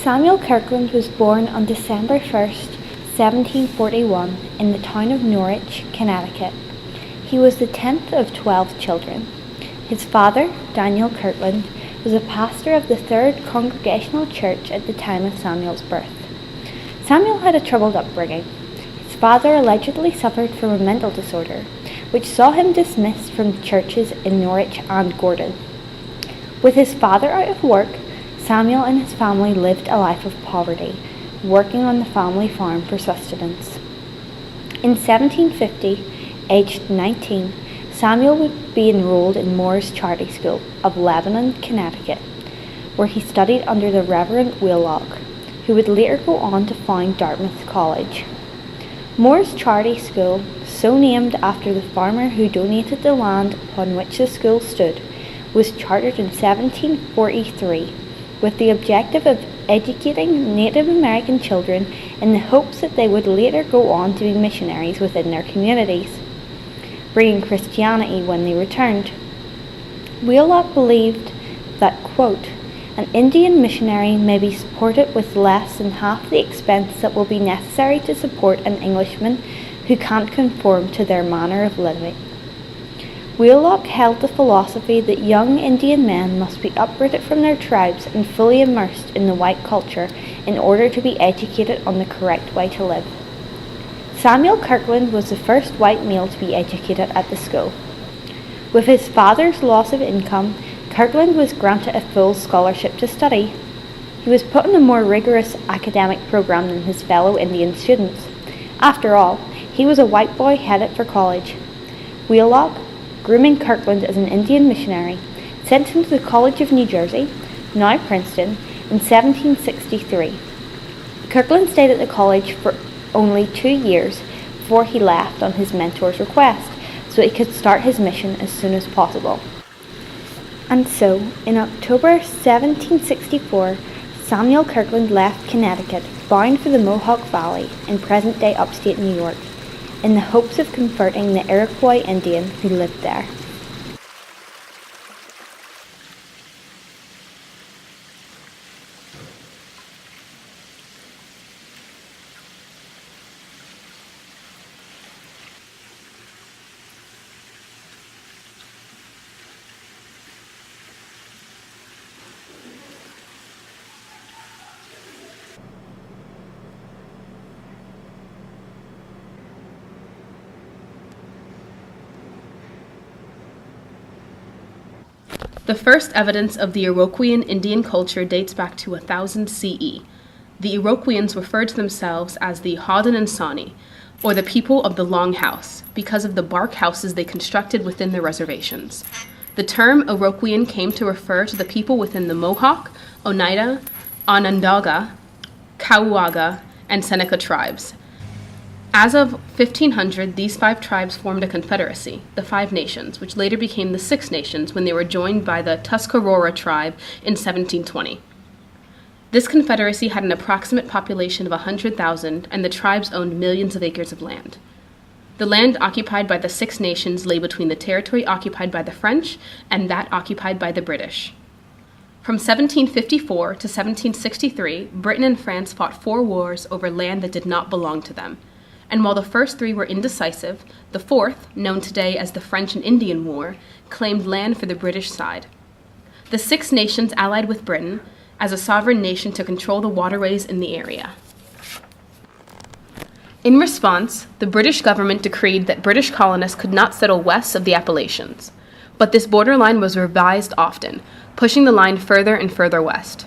Samuel Kirkland was born on December 1st, 1741 in the town of Norwich, Connecticut. He was the 10th of 12 children. His father, Daniel Kirkland, was a pastor of the Third Congregational Church at the time of Samuel's birth. Samuel had a troubled upbringing. His father allegedly suffered from a mental disorder, which saw him dismissed from churches in Norwich and Gordon. With his father out of work, Samuel and his family lived a life of poverty, working on the family farm for sustenance. In 1750, aged 19, Samuel would be enrolled in Moore's Charity School of Lebanon, Connecticut, where he studied under the Reverend Wheelock, who would later go on to found Dartmouth College. Moore's Charity School, so named after the farmer who donated the land upon which the school stood, was chartered in 1743 with the objective of educating Native American children in the hopes that they would later go on to be missionaries within their communities, bringing Christianity when they returned. Wheelock believed that, quote, an Indian missionary may be supported with less than half the expense that will be necessary to support an Englishman who can't conform to their manner of living. Wheelock held the philosophy that young Indian men must be uprooted from their tribes and fully immersed in the white culture in order to be educated on the correct way to live. Samuel Kirkland was the first white male to be educated at the school. With his father's loss of income, Kirkland was granted a full scholarship to study. He was put on a more rigorous academic program than his fellow Indian students. After all, he was a white boy headed for college. Wheelock, grooming Kirkland as an Indian missionary, sent him to the College of New Jersey, now Princeton, in 1763. Kirkland stayed at the college for only 2 years before he left on his mentor's request, so he could start his mission as soon as possible. And so, in October 1764, Samuel Kirkland left Connecticut, bound for the Mohawk Valley in present-day upstate New York, in the hopes of converting the Iroquois Indian who lived there. The first evidence of the Iroquoian Indian culture dates back to 1000 CE. The Iroquoians referred to themselves as the Haudenosaunee, or the people of the Long House, because of the bark houses they constructed within their reservations. The term Iroquoian came to refer to the people within the Mohawk, Oneida, Onondaga, Caughnawaga, and Seneca tribes. As of 1500, these 5 tribes formed a confederacy, the Five Nations, which later became the Six Nations when they were joined by the Tuscarora tribe in 1720. This confederacy had an approximate population of 100,000, and the tribes owned millions of acres of land. The land occupied by the Six Nations lay between the territory occupied by the French and that occupied by the British. From 1754 to 1763, Britain and France fought 4 wars over land that did not belong to them. And while the first 3 were indecisive, the fourth, known today as the French and Indian War, claimed land for the British side. The Six Nations allied with Britain as a sovereign nation to control the waterways in the area. In response, the British government decreed that British colonists could not settle west of the Appalachians, but this borderline was revised often, pushing the line further and further west.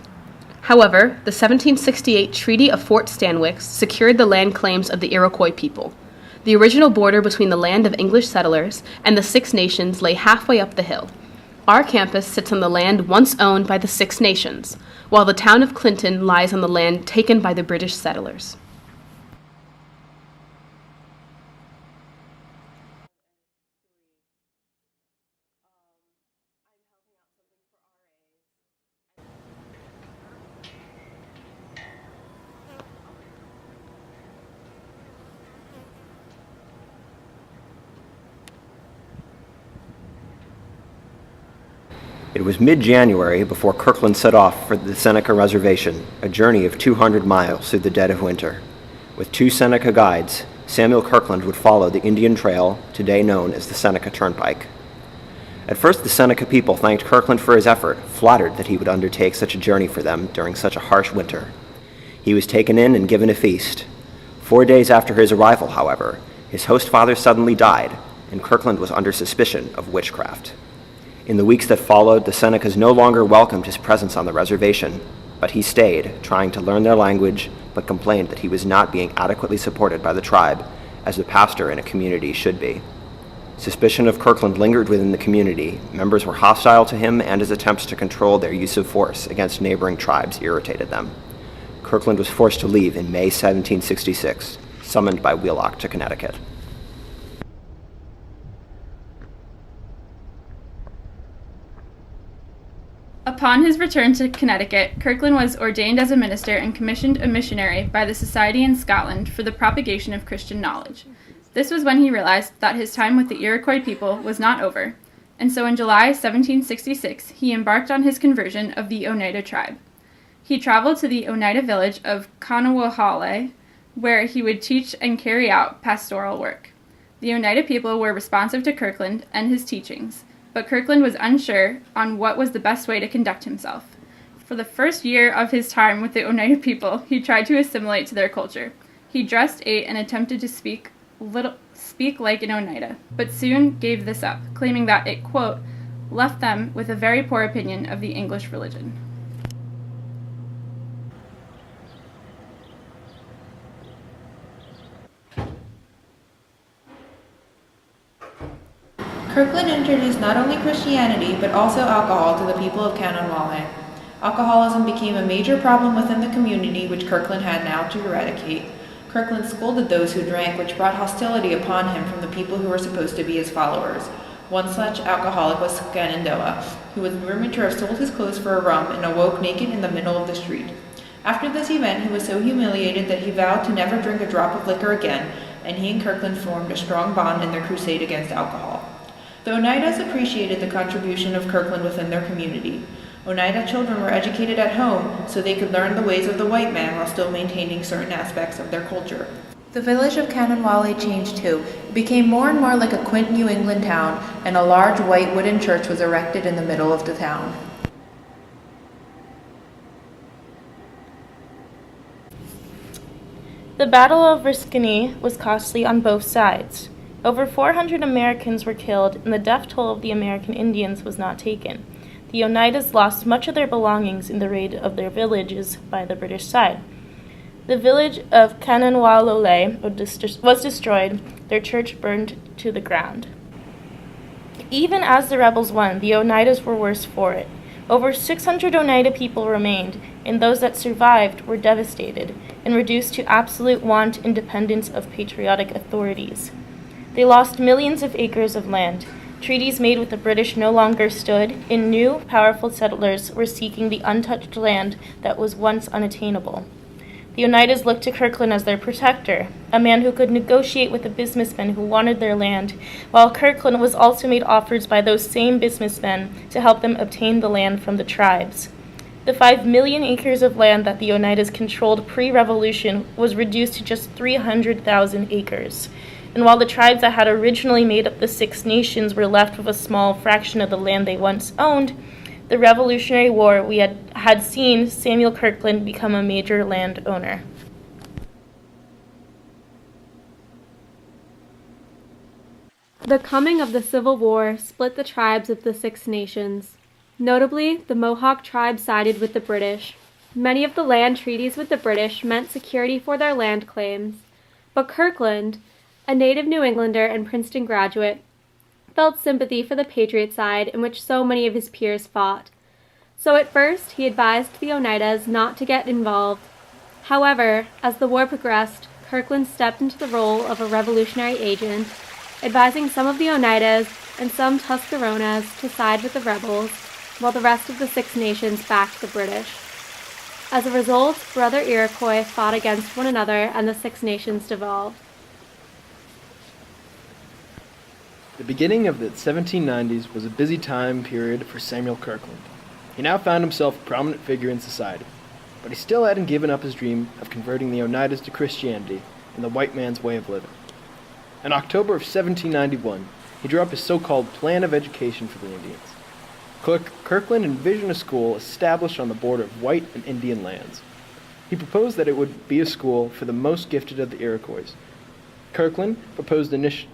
However, the 1768 Treaty of Fort Stanwix secured the land claims of the Iroquois people. The original border between the land of English settlers and the Six Nations lay halfway up the hill. Our campus sits on the land once owned by the Six Nations, while the town of Clinton lies on the land taken by the British settlers. It was mid-January before Kirkland set off for the Seneca Reservation, a journey of 200 miles through the dead of winter. With 2 Seneca guides, Samuel Kirkland would follow the Indian Trail, today known as the Seneca Turnpike. At first, the Seneca people thanked Kirkland for his effort, flattered that he would undertake such a journey for them during such a harsh winter. He was taken in and given a feast. 4 days after his arrival, however, his host father suddenly died, and Kirkland was under suspicion of witchcraft. In the weeks that followed, the Senecas no longer welcomed his presence on the reservation, but he stayed, trying to learn their language, but complained that he was not being adequately supported by the tribe, as the pastor in a community should be. Suspicion of Kirkland lingered within the community. Members were hostile to him, and his attempts to control their use of force against neighboring tribes irritated them. Kirkland was forced to leave in May 1766, summoned by Wheelock to Connecticut. Upon his return to Connecticut, Kirkland was ordained as a minister and commissioned a missionary by the Society in Scotland for the propagation of Christian knowledge. This was when he realized that his time with the Iroquois people was not over, and so in July 1766 he embarked on his conversion of the Oneida tribe. He traveled to the Oneida village of Kanawahale, where he would teach and carry out pastoral work. The Oneida people were responsive to Kirkland and his teachings, but Kirkland was unsure on what was the best way to conduct himself. For the first year of his time with the Oneida people, he tried to assimilate to their culture. He dressed, ate, and attempted to speak like an Oneida, but soon gave this up, claiming that it, quote, left them with a very poor opinion of the English religion. Kirkland introduced not only Christianity, but also alcohol to the people of Kanawale. Alcoholism became a major problem within the community, which Kirkland had now to eradicate. Kirkland scolded those who drank, which brought hostility upon him from the people who were supposed to be his followers. One such alcoholic was Shenandoah, who was rumored to have sold his clothes for a rum and awoke naked in the middle of the street. After this event, he was so humiliated that he vowed to never drink a drop of liquor again, and he and Kirkland formed a strong bond in their crusade against alcohol. The Oneidas appreciated the contribution of Kirkland within their community. Oneida children were educated at home so they could learn the ways of the white man while still maintaining certain aspects of their culture. The village of Kanawale changed too. It became more and more like a quaint New England town, and a large white wooden church was erected in the middle of the town. The Battle of Oriskany was costly on both sides. Over 400 Americans were killed, and the death toll of the American Indians was not taken. The Oneidas lost much of their belongings in the raid of their villages by the British side. The village of Kanawale was destroyed, their church burned to the ground. Even as the rebels won, the Oneidas were worse for it. Over 600 Oneida people remained, and those that survived were devastated and reduced to absolute want and dependence of patriotic authorities. They lost millions of acres of land. Treaties made with the British no longer stood, and new, powerful settlers were seeking the untouched land that was once unattainable. The Oneidas looked to Kirkland as their protector, a man who could negotiate with the businessmen who wanted their land, while Kirkland was also made offers by those same businessmen to help them obtain the land from the tribes. The 5 million acres of land that the Oneidas controlled pre-revolution was reduced to just 300,000 acres. And while the tribes that had originally made up the Six Nations were left with a small fraction of the land they once owned, the Revolutionary War we had seen Samuel Kirkland become a major landowner. The coming of the Civil War split the tribes of the Six Nations. Notably, the Mohawk tribe sided with the British. Many of the land treaties with the British meant security for their land claims, but Kirkland, a native New Englander and Princeton graduate, felt sympathy for the Patriot side in which so many of his peers fought. So at first, he advised the Oneidas not to get involved. However, as the war progressed, Kirkland stepped into the role of a revolutionary agent, advising some of the Oneidas and some Tuscaroras to side with the rebels, while the rest of the Six Nations backed the British. As a result, brother Iroquois fought against one another and the Six Nations devolved. The beginning of the 1790s was a busy time period for Samuel Kirkland. He now found himself a prominent figure in society, but he still hadn't given up his dream of converting the Oneidas to Christianity and the white man's way of living. In October of 1791, he drew up his so-called Plan of Education for the Indians. Kirkland envisioned a school established on the border of white and Indian lands. He proposed that it would be a school for the most gifted of the Iroquois. Kirkland proposed initially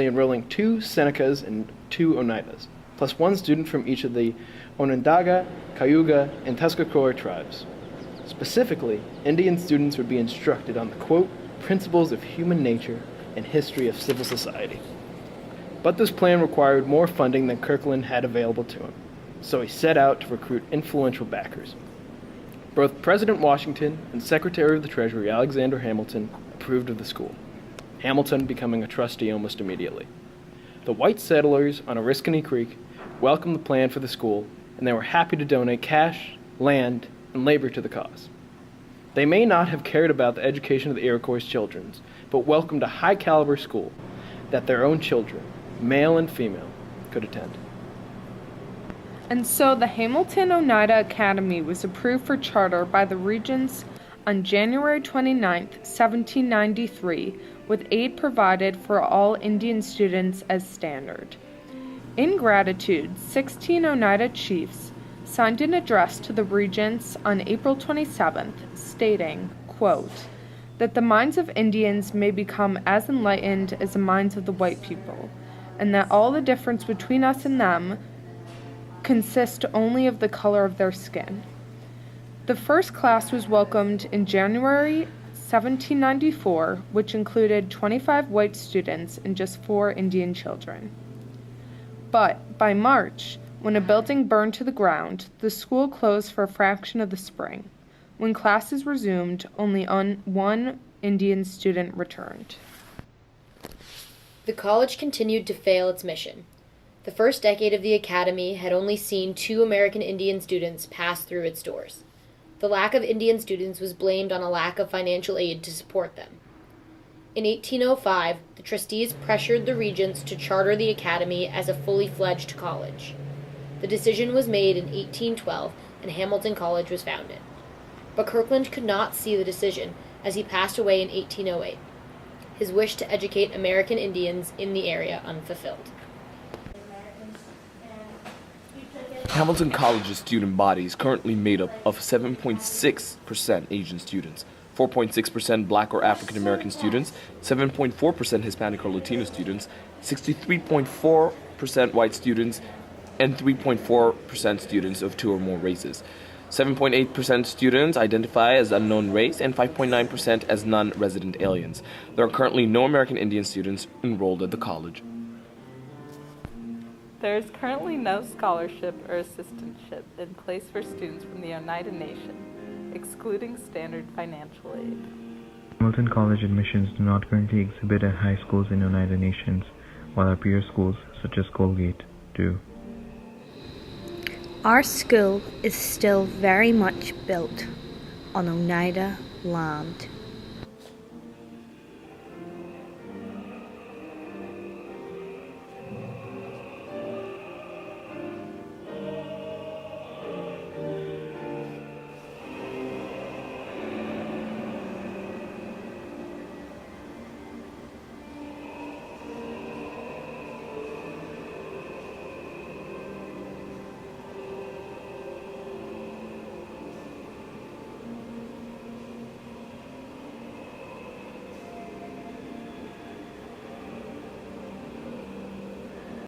enrolling 2 Senecas and 2 Oneidas, plus 1 student from each of the Onondaga, Cayuga, and Tuscarora tribes. Specifically, Indian students would be instructed on the, quote, principles of human nature and history of civil society. But this plan required more funding than Kirkland had available to him, so he set out to recruit influential backers. Both President Washington and Secretary of the Treasury Alexander Hamilton approved of the school, Hamilton becoming a trustee almost immediately. The white settlers on Oriskany Creek welcomed the plan for the school, and they were happy to donate cash, land, and labor to the cause. They may not have cared about the education of the Iroquois children, but welcomed a high-caliber school that their own children, male and female, could attend. And so the Hamilton Oneida Academy was approved for charter by the Regents on January 29, 1793, with aid provided for all Indian students as standard. In gratitude, 16 Oneida chiefs signed an address to the Regents on April 27th, stating, quote, that the minds of Indians may become as enlightened as the minds of the white people, and that all the difference between us and them consist only of the color of their skin. The first class was welcomed in January 1794, which included 25 white students and just 4 Indian children. But by March, when a building burned to the ground, the school closed for a fraction of the spring. When classes resumed, only 1 Indian student returned. The college continued to fail its mission. The first decade of the academy had only seen 2 American Indian students pass through its doors. The lack of Indian students was blamed on a lack of financial aid to support them. In 1805, the trustees pressured the regents to charter the academy as a fully fledged college. The decision was made in 1812, and Hamilton College was founded. But Kirkland could not see the decision, as he passed away in 1808, his wish to educate American Indians in the area unfulfilled. Hamilton College's student body is currently made up of 7.6% Asian students, 4.6% Black or African American students, 7.4% Hispanic or Latino students, 63.4% white students, and 3.4% students of 2 or more races. 7.8% students identify as unknown race and 5.9% as non-resident aliens. There are currently no American Indian students enrolled at the college. There is currently no scholarship or assistantship in place for students from the Oneida Nation, excluding standard financial aid. Hamilton College admissions do not currently exhibit at high schools in Oneida Nations, while our peer schools, such as Colgate, do. Our school is still very much built on Oneida land.